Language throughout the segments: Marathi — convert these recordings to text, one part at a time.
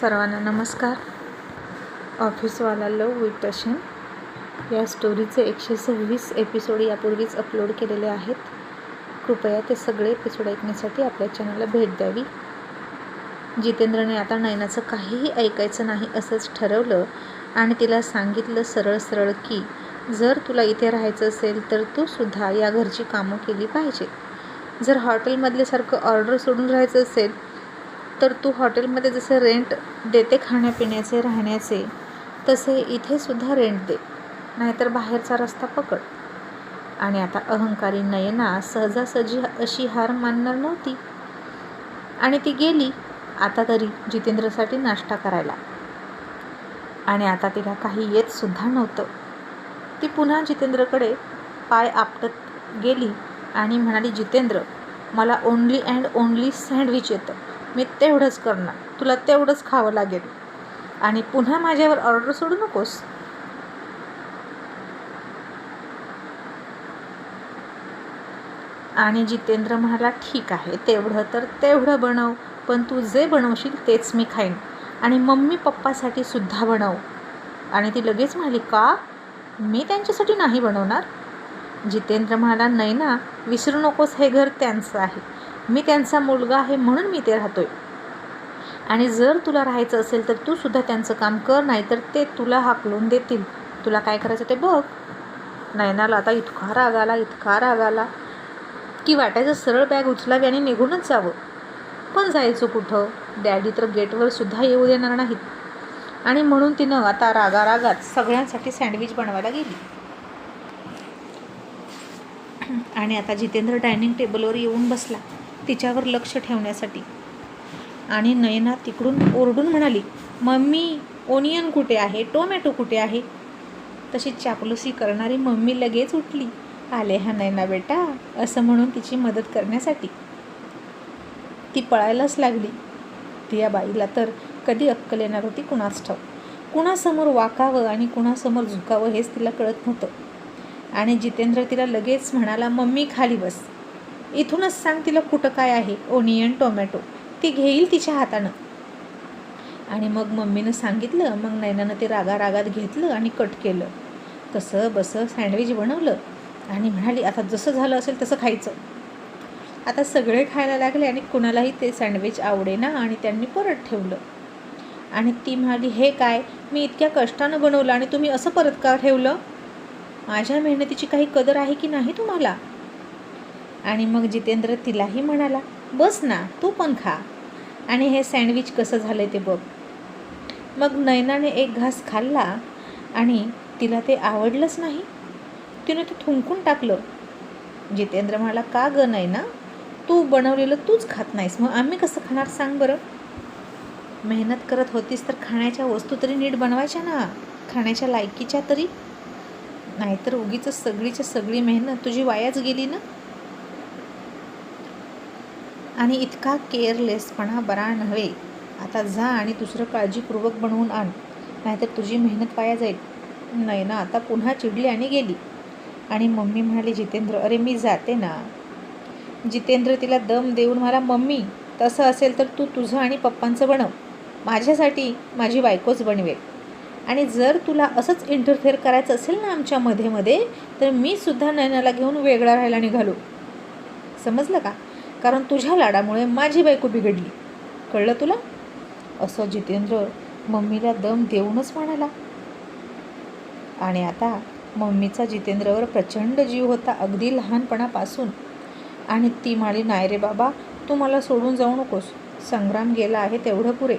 सर्वांना नमस्कार. ऑफिसवाला लव विथ पॅशन या स्टोरीचे 126 एपिसोड यापूर्वीच अपलोड केलेले आहेत. कृपया ते सगळे एपिसोड ऐकण्यासाठी आपल्या चॅनलला भेट द्यावी. जितेंद्रने आता नयनाचं काहीही ऐकायचं नाही असंच ठरवलं आणि तिला सांगितलं सरळ की जर तुला इथे राहायचं असेल तर तू सुद्धा या घरची कामं केली पाहिजे. जर हॉटेलमधल्यासारखं ऑर्डर सोडून राहायचं असेल तर तू हॉटेलमध्ये जसं रेंट देते खाण्यापिण्याचे राहण्याचे तसे इथे सुद्धा रेंट दे, नाहीतर बाहेरचा रस्ता पकड. आणि आता अहंकारी नयना सहजासहजी अशी हार मानणार नव्हती आणि ती गेली आता तरी जितेंद्रसाठी नाश्ता करायला. आणि आता तिला काही येत सुद्धा नव्हतं. ती पुन्हा जितेंद्रकडे पाय आपटत गेली आणि म्हणाली, जितेंद्र, मला ओन्ली अँड ओन्ली सँडविच येतं, मी तेवढंच करणार, तुला तेवढंच खावं लागेल आणि पुन्हा माझ्यावर ऑर्डर सोडू नकोस. आणि जितेंद्र म्हणाला, ठीक आहे, तेवढं तर तेवढं बनव, पण तू जे बनवशील तेच मी खाईन आणि मम्मी पप्पासाठी सुद्धा बनव. आणि ती लगेच म्हणाली, का? मी त्यांच्यासाठी नाही बनवणार. जितेंद्र म्हणाला, नयना, विसरू नकोस, हे घर त्यांचं आहे, मी त्यांचा मुलगा आहे म्हणून मी ते राहतोय. आणि जर तुला राहायचं असेल तर तू सुद्धा त्यांचं काम कर, नाही तर ते तुला हाकलून देतील. तुला काय करायचं ते बघ. नयनाला आता इतका राग आला की वाटायचं सरळ बॅग उचलावी आणि निघूनच जावं. पण जायचं कुठं? डॅडी तर गेटवर सुद्धा येऊ देणार नाहीत. आणि म्हणून तिनं आता रागात सगळ्यांसाठी सँडविच बनवायला गेली. आणि आता जितेंद्र डायनिंग टेबलवर येऊन बसला तिच्यावर लक्ष ठेवण्यासाठी. आणि नयना तिकडून ओरडून म्हणाली, मम्मी, ओनियन कुठे आहे, टोमॅटो कुठे आहे? तशी चापलुसी करणारी मम्मी लगेच उठली. आले हा नयना बेटा, असं म्हणून तिची मदत करण्यासाठी. ती पळायलाच लागली. ती या बाईला तर कधी अक्कल येणार होती कुणास ठाऊक. कुणासमोर वाकावं आणि कुणासमोर झुकावं हेच तिला कळत नव्हतं. आणि जितेंद्र तिला लगेच म्हणाला, मम्मी खाली बस, इथूनच सांग तिला कुठं काय आहे, ओनियन टोमॅटो. ती घेईल तिच्या हातानं. आणि मग मम्मीनं सांगितलं. मग नयनानं ते रागात घेतलं आणि कट केलं. कसं बसं सँडविच बनवलं आणि म्हणाली, आता जसं झालं असेल तसं खायचं. आता सगळे खायला लागले आणि कुणालाही ते सँडविच आवडेना आणि त्यांनी परत ठेवलं. आणि ती म्हणाली, हे काय, मी इतक्या कष्टानं बनवलं आणि तुम्ही असं परत का ठेवलं? माझ्या मेहनतीची काही कदर आहे की नाही तुम्हाला? आणि मग जितेंद्र तिलाही म्हणाला, बस ना, तू पण खा आणि हे सँडविच कसं झालं ते बघ. मग नयनाने एक घास खाल्ला आणि तिला ते आवडलंच नाही. तिने ते थुंकून टाकलं. जितेंद्र म्हणाला, का गं नयना, तू बनवलेलं तूच खात नाहीस, मग आम्ही कसं खाणार सांग बरं? मेहनत करत होतीस तर खाण्याच्या वस्तू तरी नीट बनवायच्या ना, खाण्याच्या लायकीच्या तरी. नाहीतर उगीच सगळीच्या सगळी मेहनत तुझी वायाच गेली ना. आणि इतका केअरलेसपणा बरा नव्हे. आता जा आणि दुसरं काळजीपूर्वक बनवून आण, नाहीतर तुझी मेहनत वाया जाईल. नयना आता पुन्हा चिडली आणि गेली. आणि मम्मी म्हणाली, जितेंद्र, अरे मी जाते ना. जितेंद्र तिला दम देऊन म्हणाला, मम्मी, तसं असेल तर तू तुझं आणि पप्पांचं बनव, माझ्यासाठी माझी बायकोच बनवेल. आणि जर तुला असंच इंटरफेअर करायचं असेल ना आमच्या मध्ये तर मी सुद्धा नयनाला घेऊन वेगळा राहायला निघालो. समजलं का? कारण तुझ्या लाडामुळे माझी बायको बिघडली, कळलं तुला? असं जितेंद्र मम्मीला दम देऊनच म्हणाला. आणि आता मम्मीचा जितेंद्रवर प्रचंड जीव होता, अगदी लहानपणापासून. आणि ती म्हणाली, नाही रे बाबा, तू मला सोडून जाऊ नकोस, संग्राम गेला आहे तेवढं पुरे.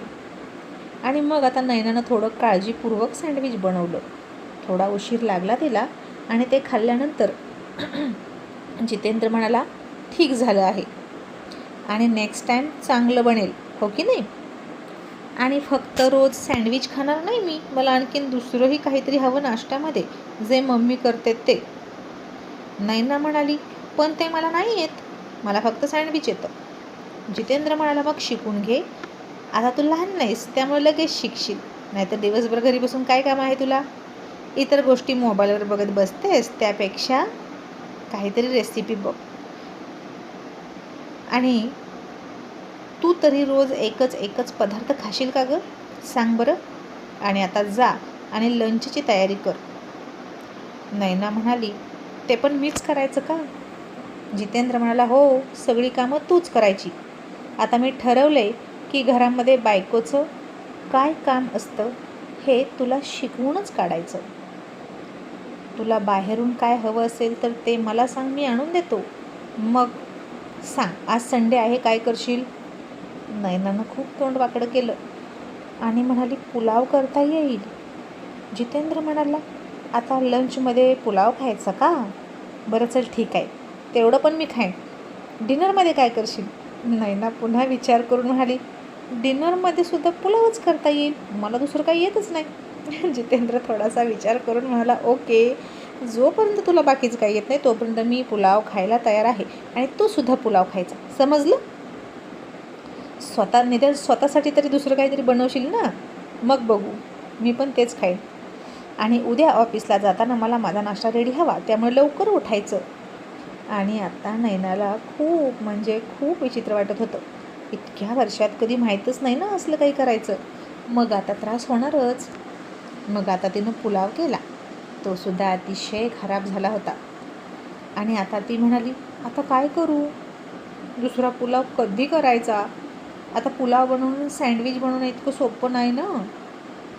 आणि मग आता नयनानं थोडं काळजीपूर्वक सँडविच बनवलं. थोडा उशीर लागला तिला आणि ते खाल्ल्यानंतर जितेंद्र म्हणाला, ठीक झालं आहे आणि नेक्स्ट टाईम चांगलं बनेल, हो की नाही? आणि फक्त रोज सँडविच खाणार नाही मी, मला आणखीन दुसरंही काहीतरी हवं नाश्त्यामध्ये, जे मम्मी करते ते. नयना म्हणाली, पण ते मला नाही येत, मला फक्त सँडविच येतं. जितेंद्र म्हणाला, मग शिकून घे, आता तू लहान नाहीस त्यामुळे लगेच शिकशील, नाहीतर दिवसभर घरी बसून काय काम आहे तुला? इतर गोष्टी मोबाईलवर बघत बसतेस, त्यापेक्षा काहीतरी रेसिपी बघ. आणि तू तरी रोज एकच पदार्थ खाशील का गं? सांग बरं. आणि आता जा आणि लंचची तयारी कर. नयना म्हणाली, ते पण मीच करायचं का? जितेंद्र म्हणाला, हो, सगळी कामं तूच करायची. आता मी ठरवलंय की घरामध्ये बायकोचं काय काम असतं हे तुला शिकवूनच काढायचं. तुला बाहेरून काय हवं असेल तर ते मला सांग, मी आणून देतो. मग सांग, आज संडे आहे, काय करशील? नयनानं खूप तोंड वाकडं केलं आणि म्हणाली, पुलाव करता येईल. जितेंद्र म्हणाला, आता लंचमध्ये पुलाव खायचा का? बरं चल ठीक आहे, तेवढं पण मी खाईन. डिनरमध्ये काय करशील? नयना पुन्हा विचार करून म्हणाली, डिनरमध्ये सुद्धा पुलावच करता येईल, मला दुसरं काही येतच नाही. जितेंद्र थोडासा विचार करून म्हणाला, ओके, जोपर्यंत तुला बाकीचं काही येत नाही तोपर्यंत मी पुलाव खायला तयार आहे आणि तू सुद्धा पुलाव खायचा, समजलं? स्वतःसाठी तरी दुसरं काहीतरी बनवशील ना, मग बघू, मी पण तेच खाईन. आणि उद्या ऑफिसला जाताना मला माझा नाश्ता रेडी हवा, त्यामुळे लवकर उठायचं. आणि आता नयनाला खूप म्हणजे खूप विचित्र वाटत होतं. इतक्या वर्षात कधी माहीतच नाही ना असलं काही करायचं. मग आता त्रास होणारच. मग आता तिनं पुलाव केला, तो सुद्धा अतिशय खराब झाला होता. आणि आता ती म्हणाली, आता काय करू? दुसरा पुलाव कधी करायचा? आता पुलाव बनवून सँडविच बनवणं इतकं सोपं नाही ना.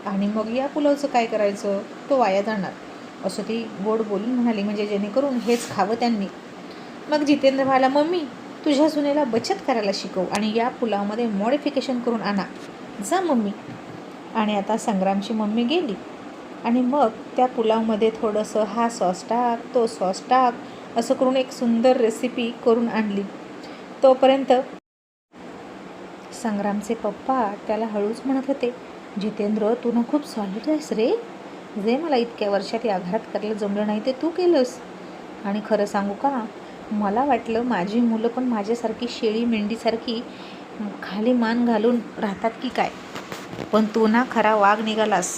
आणि मग या पुलावचं काय करायचं? तो वाया जाणार, असं ती गोड बोलून म्हणाली, म्हणजे जेणेकरून हेच खावं त्यांनी. मग जितेंद्र म्हणाला, मम्मी, तुझ्या सुनेला बचत करायला शिकव आणि या पुलावमध्ये मॉडिफिकेशन करून आणा. जा मम्मी. आणि आता संग्रामची मम्मी गेली आणि मग त्या पुलावमध्ये थोडंसं हा सॉस टाक, तो सॉस टाक, असं करून एक सुंदर रेसिपी करून आणली. तोपर्यंत संग्रामचे पप्पा त्याला हळूच म्हणत होते, जितेंद्र, तू ना खूप सॉलिड आहेस रे. जे मला इतक्या वर्षात या घरात करायला जमलं नाही ते तू केलंस. आणि खरं सांगू का, मला वाटलं माझी मुलं पण माझ्यासारखी शेळी मेंढीसारखी खाली मान घालून राहतात की काय, पण तू ना खरा वाघ निघालास.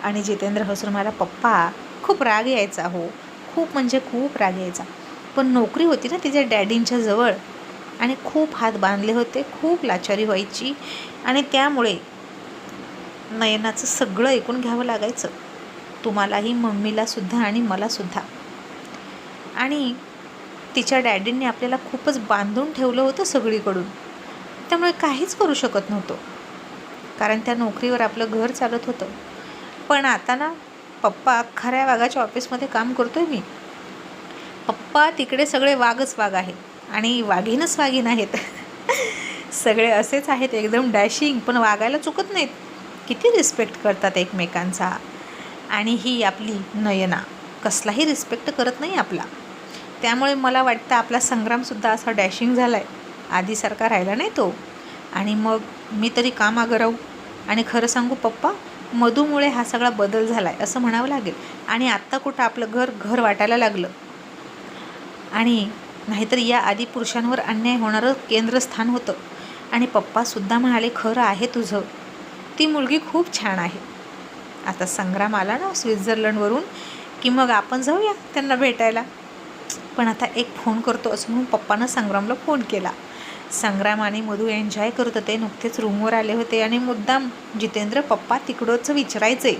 आणि जितेंद्र हसून मला, पप्पा, खूप राग यायचा, हो, खूप म्हणजे खूप राग यायचा, पण नोकरी होती ना तिच्या डॅडींच्या जवळ आणि खूप हात बांधले होते, खूप लाचारी व्हायची आणि त्यामुळे नयनाचं सगळं ऐकून घ्यावं लागायचं, तुम्हालाही, मम्मीलासुद्धा आणि मलासुद्धा. आणि तिच्या डॅडींनी आपल्याला खूपच बांधून ठेवलं होतं सगळीकडून, त्यामुळे काहीच करू शकत नव्हतो, कारण त्या नोकरीवर आपलं घर चालत होतं. पण आता ना पप्पा खऱ्या वाघाच्या ऑफिसमध्ये काम करतोय मी. पप्पा तिकडे सगळे वाघच वाघ आहेत आणि वाघीणच वाघीण आहेत. सगळे असेच आहेत, एकदम डॅशिंग, पण वागायला चुकत नाहीत, किती रिस्पेक्ट करतात एकमेकांचा. आणि ही आपली नयना कसलाही रिस्पेक्ट करत नाही आपला. त्यामुळे मला वाटतं आपला संग्रामसुद्धा असा डॅशिंग झाला आहे, आधीसारखा राहिला नाही तो. आणि मग मी तरी का मागं राहू? आणि खरं सांगू पप्पा, मधूमुळे हा सगळा बदल झाला आहे असं म्हणावं लागेल. आणि आत्ता कुठं आपलं घर वाटायला लागलं. आणि नाहीतर या आधी पुरुषांवर अन्याय होणारं केंद्रस्थान होतं. आणि पप्पासुद्धा म्हणाले, खरं आहे तुझं, ती मुलगी खूप छान आहे. आता संग्राम आला ना स्वित्झर्लंडवरून की मग आपण जाऊया त्यांना भेटायला. पण आता एक फोन करतो असं म्हणून पप्पानं संग्रामला फोन केला. संग्राम आणि मधू एन्जॉय करत होते, नुकतेच रूमवर आले होते आणि मुद्दाम जितेंद्र, पप्पा तिकडंच विचारायचे,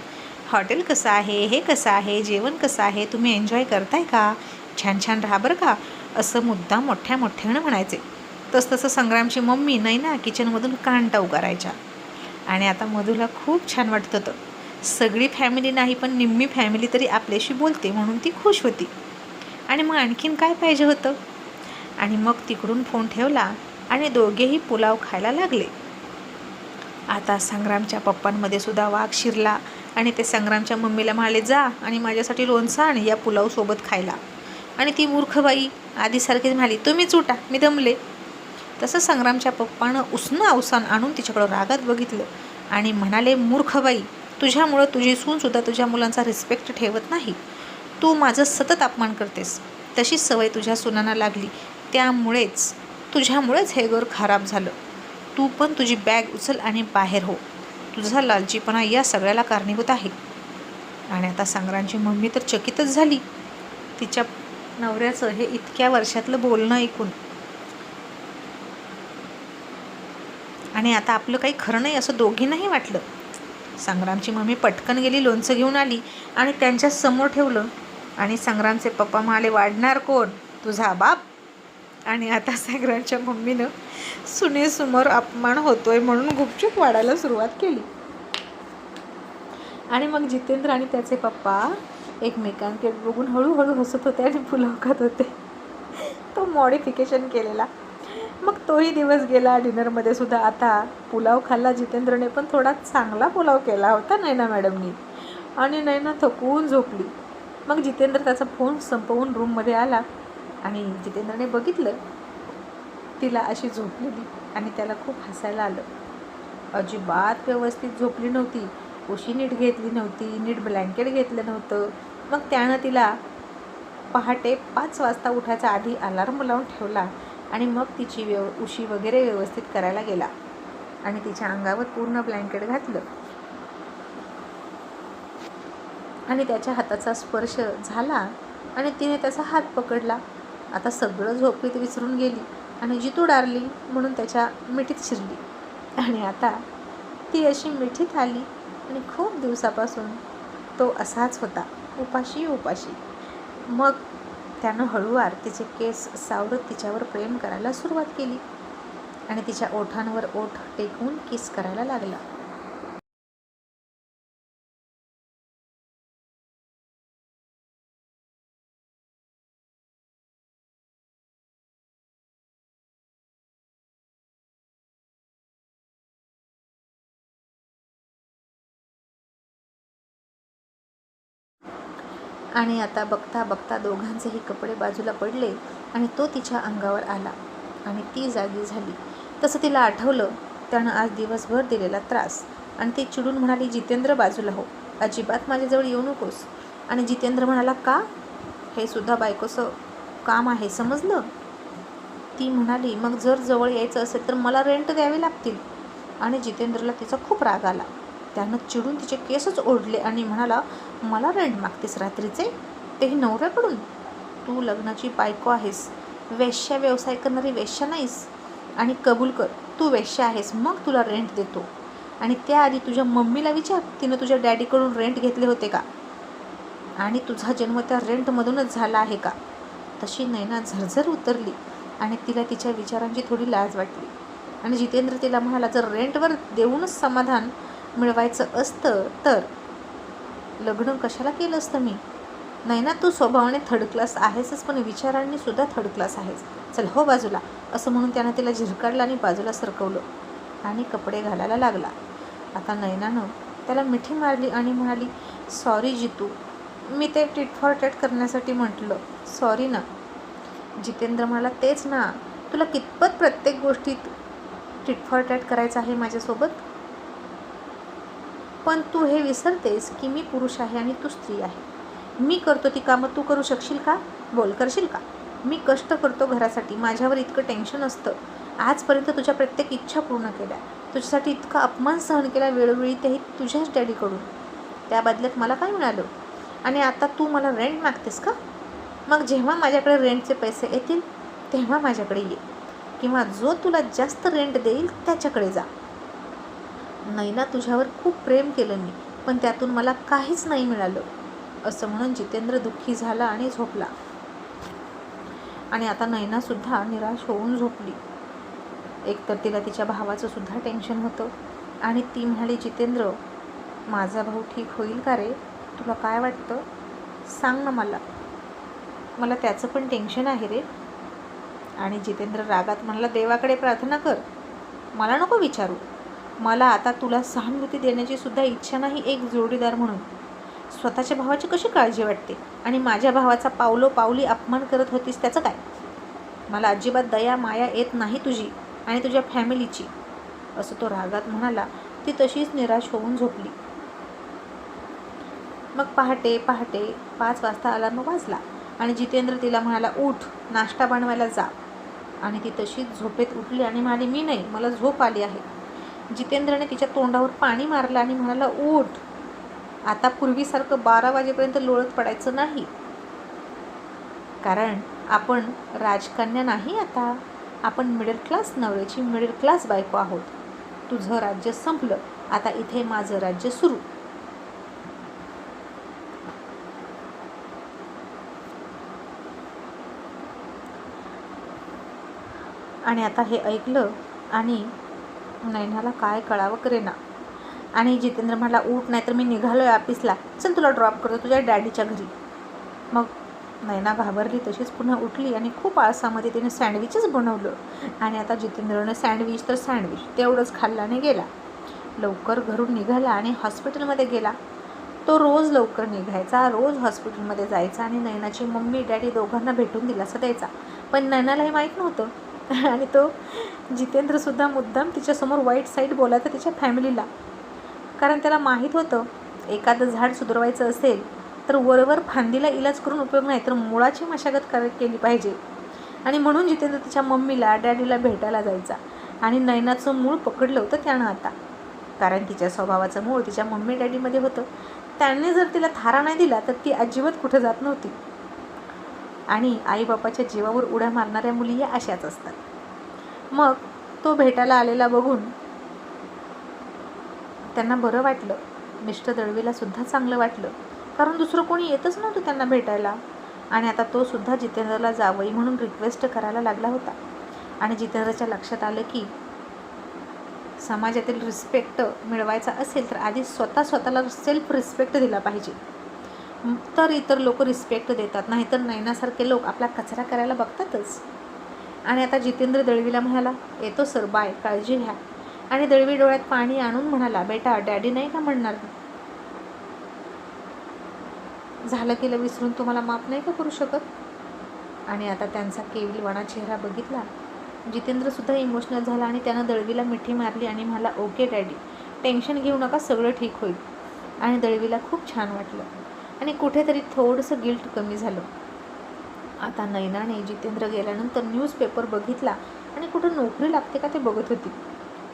हॉटेल कसं आहे, हे कसं आहे, जेवण कसं आहे, तुम्ही एन्जॉय करताय का, छान छान राहा बरं का, असं मुद्दाम मोठ्यानं म्हणायचे. तसं संग्रामची मम्मी नयना किचनमधून कांटा उगारायच्या. आणि आता मधूला खूप छान वाटत होतं, सगळी फॅमिली नाही पण निम्मी फॅमिली तरी आपल्याशी बोलते म्हणून ती खुश होती. आणि मग आणखीन काय पाहिजे होतं. आणि मग तिकडून फोन ठेवला आणि दोघेही पुलाव खायला लागले. आता संग्रामच्या पप्पांमध्ये सुद्धा वाघ शिरला आणि ते संग्रामच्या मम्मीला म्हणाले, जा आणि माझ्यासाठी लोणचं आण या पुलावसोबत खायला. आणि ती मूर्खबाई आधीसारखीच म्हणाली, तुम्हीच उठा, मी दमले. तसं संग्रामच्या पप्पानं उसनं अवसान आणून तिच्याकडं रागात बघितलं आणि म्हणाले, मूर्खबाई, तुझ्यामुळं तुझी सूनसुद्धा तुझ्या मुलांचा रिस्पेक्ट ठेवत नाही, तू माझं सतत अपमान करतेस, तशीच सवय तुझ्या सुनांना लागली, तुझ्यामुळेच हे घर खराब झालं, तू पण तुझी बॅग उचल आणि बाहेर हो, तुझा लालचीपणा या सगळ्याला कारणीभूत आहे. आणि आता संग्रामची मम्मी तर चकितच झाली तिच्या नवऱ्याचं हे इतक्या वर्षातलं बोलणं ऐकून. आणि आता आपलं काही खरं नाही असं दोघींनाही वाटलं. संग्रामची मम्मी पटकन गेली, लोणचं घेऊन आली आणि त्यांच्या समोर ठेवलं. आणि संग्रामचे पप्पा म्हणाले, वाढणार कोण? तुझा बाप. आणि आता संग्रामच्या मम्मीनं सुनेसमोर अपमान होतोय म्हणून गुपचूप वाढायला सुरुवात केली. आणि मग जितेंद्र आणि त्याचे पप्पा एकमेकांकडे बघून हळूहळू हसत होते आणि पुलाव खात होते, तो मॉडिफिकेशन केलेला. मग तोही दिवस गेला. डिनरमध्ये सुद्धा आता पुलाव खाल्ला जितेंद्रने, पण थोडा चांगला पुलाव केला होता नैना मॅडमनी. आणि नैना थकून झोपली. मग जितेंद्र त्याचा फोन संपवून रूममध्ये आला आणि जितेंद्रने बघितलं तिला अशी झोपलेली आणि त्याला खूप हसायला आलं. अजिबात व्यवस्थित झोपली नव्हती, उशी नीट घेतली नव्हती, नीट ब्लँकेट घेतलं नव्हतं. मग त्यानं तिला पहाटे 5 वाजता उठायचा आधी अलार्म लावून ठेवला आणि मग तिची उशी वगैरे व्यवस्थित करायला गेला आणि तिच्या अंगावर पूर्ण ब्लँकेट घातलं आणि त्याच्या हाताचा स्पर्श झाला आणि तिने त्याचा हात पकडला. आता सगळं झोपेत विसरून गेली आणि जितू डार्लिंग म्हणून त्याच्या मिठीत शिरली. आणि आता ती अशी मिठीत आली आणि खूप दिवसापासून तो असाच होता, उपाशी उपाशी. मग त्यानं हळूवार तिचे केस सावरत तिच्यावर प्रेम करायला सुरुवात केली आणि तिच्या ओठांवर ओठ टेकवून किस करायला लागला. आणि आता बघता बघता दोघांचेही कपडे बाजूला पडले आणि तो तिच्या अंगावर आला आणि ती जागी झाली. तसं तिला आठवलं त्यानं आज दिवसभर दिलेला त्रास आणि ती चिडून म्हणाली, जितेंद्र बाजूला हो, अजिबात माझ्याजवळ येऊ नकोस. आणि जितेंद्र म्हणाला, का? हे सुद्धा बायकोचं काम आहे, समजलं? ती म्हणाली, मग जर जवळ यायचं असेल तर मला रेंट द्यावे लागतील. आणि जितेंद्रला तिचा खूप राग आला. त्यानं चिडून तिचे केसच ओढले आणि म्हणाला, मला रेंट मागतेस रात्रीचे, तेही नवऱ्याकडून? तू लग्नाची बायको आहेस, वेश्या व्यवसाय करणारी वेश्या नाहीस. आणि कबूल कर तू वेश्या आहेस, मग तुला रेंट देतो. आणि त्याआधी तुझ्या मम्मीला विचार, तिनं तुझ्या डॅडीकडून रेंट घेतले होते का? आणि तुझा जन्म त्या रेंटमधूनच झाला आहे का? तशी नैना झरझर उतरली आणि तिला तिच्या विचारांची थोडी लाज वाटली. आणि जितेंद्र तिला म्हणाला, जर रेंटवर देऊनच समाधान मिळवायचं असतं तर लग्न कशाला केलं असतं मी? नैना, तू स्वभावाने थर्ड क्लास आहेसच, पण विचारांनी सुद्धा थर्ड क्लास आहेस. चल हो बाजूला. असं म्हणून त्यानं तिला झिरकाडलं आणि बाजूला सरकवलं आणि कपडे घालायला लागला. आता नैनानं त्याला मिठी मारली आणि म्हणाली, सॉरी जितू, मी ते टिट फॉर टॅट करण्यासाठी म्हटलं, सॉरी ना. जितेंद्र म्हणाला, तेच ना, तुला कितपत प्रत्येक गोष्टीत टिट फॉर टॅट करायचं आहे माझ्यासोबत? पण तू हे विसरतेस की मी पुरुष आहे आणि तू स्त्री आहे. मी करतो ती कामं तू करू शकशील का? बोल, करशील का? मी कष्ट करतो घरासाठी, माझ्यावर इतकं टेन्शन असतं. आजपर्यंत तुझ्या प्रत्येक इच्छा पूर्ण केल्या, तुझ्यासाठी इतका अपमान सहन केला वेळोवेळी, तेही तुझ्याच डॅडीकडून. त्या बदल्यात मला काय मिळालं? आणि आता तू मला रेंट मागतेस का? मग जेव्हा माझ्याकडे रेंटचे पैसे येतील तेव्हा माझ्याकडे ये, किंवा जो तुला जास्त रेंट देईल त्याच्याकडे जा. नैना, तुझ्यावर खूप प्रेम केलं मी, पण त्यातून मला काहीच नाही मिळालं. असं म्हणून जितेंद्र दुःखी झाला आणि झोपला. आणि आता नैनासुद्धा निराश होऊन झोपली. एकतर तिला तिच्या भावाचं सुद्धा टेन्शन होतं आणि ती म्हणाली, जितेंद्र, माझा भाऊ ठीक होईल का रे? तुला काय वाटतं? सांग ना मला, मला त्याचं पण टेन्शन आहे रे. आणि जितेंद्र रागात म्हणाला, देवाकडे प्रार्थना कर, मला नको विचारू. मला आता तुला सहानुभूती देण्याची सुद्धा इच्छा नाही एक जोडीदार म्हणून. स्वतःच्या भावाची कशी काळजी वाटते आणि माझ्या भावाचा पावलोपावली अपमान करत होतीस त्याचं काय? मला अजिबात दया माया येत नाही तुझी आणि तुझ्या फॅमिलीची, असं तो रागात म्हणाला. ती तशीच निराश होऊन झोपली. मग पहाटे 5 वाजता अलार्म वाजला आणि जितेंद्र तिला म्हणाला, उठ, नाश्ता बनवायला जा. आणि ती तशीच झोपेत उठली आणि म्हणाली, मी नाही, मला झोप आली आहे. जितेंद्रने तिच्या तोंडावर पाणी मारलं आणि म्हणाला, उठ, आता पूर्वीसारखं 12 वाजेपर्यंत लोळत पडायचं नाही, कारण आपण राजकन्या नाही, आता आपण मिडल क्लास नवऱ्याची मिडल क्लास बायको आहोत. तुझं राज्य संपलं, आता इथे माझं राज्य सुरू. आणि आता हे ऐकलं आणि नयनाला काय कळावं करेना. आणि जितेंद्र म्हणाला, उठ, नाही तर मी निघालो आहे ऑफिसला, चल तुला ड्रॉप करतो तुझ्या डॅडीच्या घरी. मग नयना घाबरली, तशीच पुन्हा उठली आणि खूप आळसामध्ये तिने सँडविचच बनवलं. आणि आता जितेंद्रनं सँडविच तर सँडविच तेवढंच खाल्ल्याने गेला. लवकर घरून निघाला आणि हॉस्पिटलमध्ये गेला. तो रोज लवकर निघायचा, रोज हॉस्पिटलमध्ये जायचा आणि नयनाची मम्मी डॅडी दोघांना भेटून दिलासा द्यायचा. पण नयनालाही माहीत नव्हतं आणि तो जितेंद्रसुद्धा मुद्दाम तिच्यासमोर वाईट साईड बोलायचा तिच्या फॅमिलीला. कारण त्याला माहीत होतं एखादं झाड सुधारवायचं असेल तर वरवर फांदीला इलाज करून उपयोग नाही, तर मुळाची मशागत केली पाहिजे. आणि म्हणून जितेंद्र तिच्या मम्मीला डॅडीला भेटायला जायचा. आणि नयनाचं मूळ पकडलं होतं त्यानं आता, कारण तिच्या स्वभावाचं मूळ तिच्या मम्मी डॅडीमध्ये होतं. त्यांनी जर तिला थारा नाही दिला तर ती अजिबात कुठं जात नव्हती. आणि आईबापाच्या जीवावर उड्या मारणाऱ्या मुली या अशाच असतात. मग तो भेटायला आलेला बघून त्यांना बरं वाटलं. मिस्टर दळवीला सुद्धा चांगलं वाटलं, कारण दुसरं कोणी येतच नव्हतं त्यांना भेटायला. आणि आता तो सुद्धा जितेंद्रला जावई म्हणून रिक्वेस्ट करायला लागला होता. आणि जितेंद्रच्या लक्षात आलं की समाजातील रिस्पेक्ट मिळवायचा असेल तर आधी स्वतःला सेल्फ रिस्पेक्ट दिला पाहिजे, तर इतर लोक रिस्पेक्ट देतात. नाहीतर नयनासारखे लोक आपला कचरा करायला बघतातच. आणि आता जितेंद्र दळवीला म्हणाला, येतो सर, बाय, काळजी घ्या. आणि दळवी डोळ्यात पाणी आणून म्हणाला, बेटा डॅडी नाही का म्हणणार, झालं केलं विसरून तुम्हाला माफ नाही का करू शकत. आणि आता त्यांचा केविलवाणा चेहरा बघितला. जितेंद्रसुद्धा इमोशनल झाला आणि त्यानं दळवीला मिठी मारली आणि म्हणाला, ओके डॅडी, टेन्शन घेऊ नका, सगळं ठीक होईल. आणि दळवीला खूप छान वाटलं आणि कुठेतरी थोडंसं गिल्ट कमी झालं. आता नयनाने जितेंद्र गेल्यानंतर न्यूजपेपर बघितला आणि कुठं नोकरी लागते का ते बघत होती.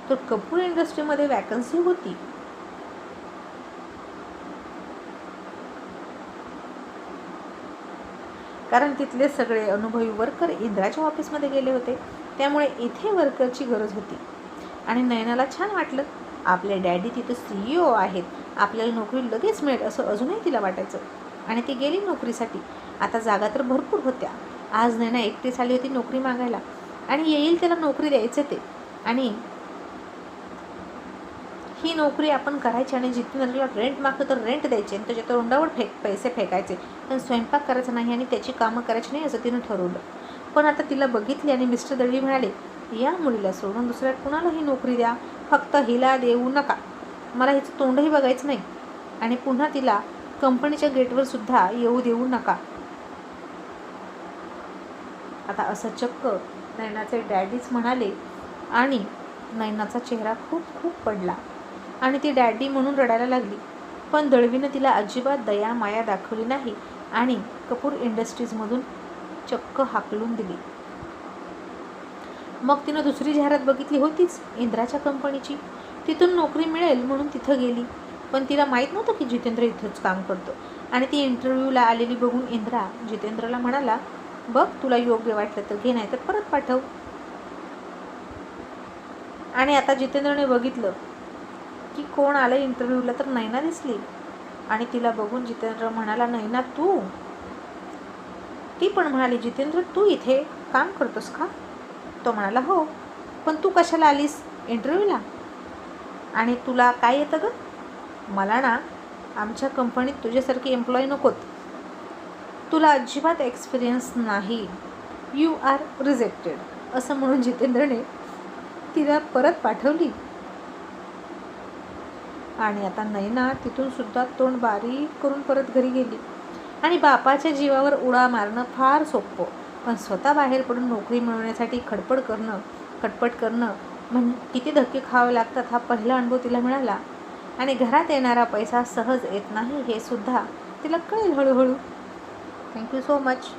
तर कपूर इंडस्ट्रीमध्ये वॅकन्सी होती. कारण तिथले सगळे अनुभवी वर्कर इंद्राच्या ऑफिसमध्ये गेले होते, त्यामुळे इथे वर्करची गरज होती. आणि नयनाला छान वाटलं, आपले डॅडी तिथं CEO आहेत, आपल्याला नोकरी लगेच मिळेल असं अजूनही तिला वाटायचं. आणि ती गेली नोकरीसाठी. आता जागा तर भरपूर होत्या. आज नयना एकटीच आली होती नोकरी मागायला आणि येईल त्याला नोकरी द्यायचं ते. आणि ही नोकरी आपण करायची आणि जितेंद्रला रेंट मागतो तर रेंट द्यायचे आणि त्याच्या तोंडावर पैसे फेकायचे, पण स्वयंपाक करायचा नाही आणि त्याची कामं करायची नाही असं तिनं ठरवलं. पण आता तिला बघितली आणि मिस्टर दळवी म्हणाले, या मुलीला सोडून दुसऱ्या कुणालाही नोकरी द्या, फक्त हिला देऊ नका, मला हिचं तोंडही बघायचं नाही. आणि पुन्हा तिला कंपनीच्या गेटवर सुद्धा येऊ देऊ नका. आता असं चक्क नयनाचे डॅडीच म्हणाले आणि नयनाचा चेहरा खूप खूप पडला आणि ती डॅडी म्हणून रडायला लागली. पण दळवीनं तिला अजिबात दया माया दाखवली नाही आणि कपूर इंडस्ट्रीजमधून चक्क हाकलून दिली. मग तिनं दुसरी जाहिरात बघितली होतीच इंद्राच्या कंपनीची, तिथून नोकरी मिळेल म्हणून तिथं गेली. पण तिला माहीत नव्हतं की जितेंद्र इथंच काम करतो. आणि ती इंटरव्ह्यूला आलेली बघून इंद्रा जितेंद्रला म्हणाला, बघ तुला योग्य वाटलं तर घे, नाही तर परत पाठव. आणि आता जितेंद्रने बघितलं की कोण आलं इंटरव्ह्यूला, तर नयना दिसली. आणि तिला बघून जितेंद्र म्हणाला, नयना तू? ती पण म्हणाली, जितेंद्र तू इथे काम करतोस का? तो म्हणाला, हो. पण तू कशाला आलीस इंटरव्ह्यूला आणि तुला काय येतं गं? मला ना आमच्या कंपनीत तुझ्यासारखी एम्प्लॉई नकोत, तुला अजिबात एक्सपिरियन्स नाही, यू आर रिजेक्टेड असं म्हणून जितेंद्रने तिला परत पाठवली. आणि आता नयना तिथून सुद्धा तोंड बारीक करून परत घरी गेली. आणि बापाच्या जीवावर उडा मारणं फार सोपं, पण स्वतः बाहेर पडून नोकरी मिळवण्यासाठी खटपट करणं म्हणजे किती धक्के खावे लागतात हा पहिला अनुभव तिला मिळाला. आणि घरात येणारा पैसा सहज येत नाही हे सुद्धा तिला कळेल हळूहळू. Thank you so much.